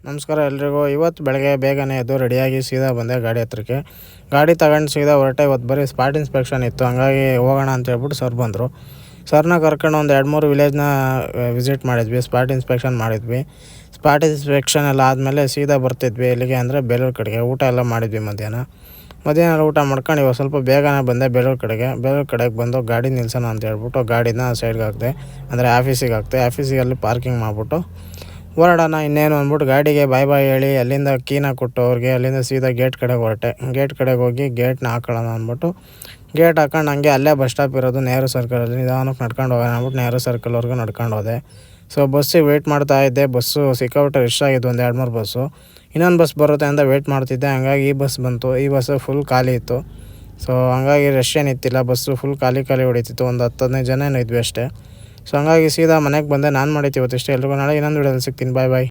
ನಮಸ್ಕಾರ ಎಲ್ರಿಗೂ. ಇವತ್ತು ಬೆಳಗ್ಗೆ ಬೇಗನೆ ಎದ್ದು ರೆಡಿಯಾಗಿ ಸೀದಾ ಬಂದೆ ಗಾಡಿ ಹತ್ರಕ್ಕೆ. ಗಾಡಿ ತಗೊಂಡು ಸೀದಾ ಹೊರಟೆ. ಇವತ್ತು ಬರೀ ಸ್ಪಾಟ್ ಇನ್ಸ್ಪೆಕ್ಷನ್ ಇತ್ತು, ಹಂಗಾಗಿ ಹೋಗೋಣ ಅಂತ ಹೇಳ್ಬಿಟ್ಟು ಸರ್ ಬಂದರು. ಸರ್ನ ಕರ್ಕೊಂಡು ಒಂದು 2-3 ವಿಲೇಜ್ನ ವಿಸಿಟ್ ಮಾಡಿದ್ವಿ, ಸ್ಪಾಟ್ ಇನ್ಸ್ಪೆಕ್ಷನ್ ಮಾಡಿದ್ವಿ. ಸ್ಪಾಟ್ ಇನ್ಸ್ಪೆಕ್ಷನ್ ಎಲ್ಲ ಆದಮೇಲೆ ಸೀದಾ ಬರ್ತಿದ್ವಿ ಎಲ್ಲಿಗೆ ಅಂದರೆ ಬೇಲೂರು ಕಡೆಗೆ. ಊಟ ಎಲ್ಲ ಮಾಡಿದ್ವಿ ಮಧ್ಯಾಹ್ನ ಊಟ ಮಾಡ್ಕೊಂಡು ಇವಾಗ ಸ್ವಲ್ಪ ಬೇಗನೆ ಬಂದೆ ಬೇಲೂರು ಕಡೆಗೆ ಬಂದು ಗಾಡಿ ನಿಲ್ಸೋಣ ಅಂತ ಹೇಳ್ಬಿಟ್ಟು ಗಾಡಿನ ಸೈಡ್ಗೆ ಹಾಕಿದೆ, ಅಂದರೆ ಆಫೀಸಿಗೆ ಅಲ್ಲಿ ಪಾರ್ಕಿಂಗ್ ಮಾಡಿಬಿಟ್ಟು ಹೊರಡೋಣ ಇನ್ನೇನು ಅಂದ್ಬಿಟ್ಟು ಗಾಡಿಗೆ ಬಾಯ್ ಹೇಳಿ ಅಲ್ಲಿಂದ ಕೀನ ಕೊಟ್ಟು ಅವ್ರಿಗೆ ಅಲ್ಲಿಂದ ಸೀದಾ ಗೇಟ್ ಕಡೆಗೆ ಹೊರಟೆ. ಗೇಟ್ ಕಡೆಗೆ ಹೋಗಿ ಗೇಟ್ನ ಹಾಕೊಳ್ಳೋಣ ಅಂದ್ಬಿಟ್ಟು ಗೇಟ್ ಹಾಕೊಂಡು ಹಂಗೆ ಅಲ್ಲೇ ಬಸ್ ಸ್ಟಾಪ್ ಇರೋದು ನೆಹರು ಸರ್ಕಲಲ್ಲಿ, ನಿಧಾನಕ್ಕೆ ನಡ್ಕೊಂಡು ಹೋಗೋಣ ಅಂದ್ಬಿಟ್ಟು ನೆಹರು ಸರ್ಕಲ್ವರೆಗೂ ನಡ್ಕೊಂಡು ಹೋದೆ. ಸೊ ಬಸ್ಸಿಗೆ ವೆಯ್ಟ್ ಮಾಡ್ತಾ ಇದ್ದೆ. ಬಸ್ಸು ಸಿಕ್ಕಾಬಿಟ್ಟೆ ರಶ್ ಆಗಿದ್ದು, ಒಂದು 2-3 ಬಸ್ಸು. ಇನ್ನೊಂದು ಬಸ್ ಬರುತ್ತೆ ಅಂತ ವೆಯ್ಟ್ ಮಾಡ್ತಿದ್ದೆ, ಹಂಗಾಗಿ ಈ ಬಸ್ ಬಂತು. ಈ ಬಸ್ಸು ಫುಲ್ ಖಾಲಿ ಇತ್ತು. ಸೊ ಹಂಗಾಗಿ ರಶ್ ಏನಿತ್ತಿಲ್ಲ, ಬಸ್ಸು ಫುಲ್ ಖಾಲಿ ಹೊಡಿತಿತ್ತು. ಒಂದು 10-15 ಜನ ಇದ್ವಿ ಅಷ್ಟೇ. ಸೊ ಹಂಗಾಗಿ ಸೀದಾ ಮನೆಗೆ ಬಂದೆ. ನಾನು ಮಾಡಿತ್ತು ಇವತ್ತಿಷ್ಟೇ. ಎಲ್ರಿಗೂ ನಾಳೆ ಇನ್ನೊಂದು ವಿಡಿಯೋದಲ್ಲಿ ಸಿಗ್ತೀನಿ. ಬಾಯ್.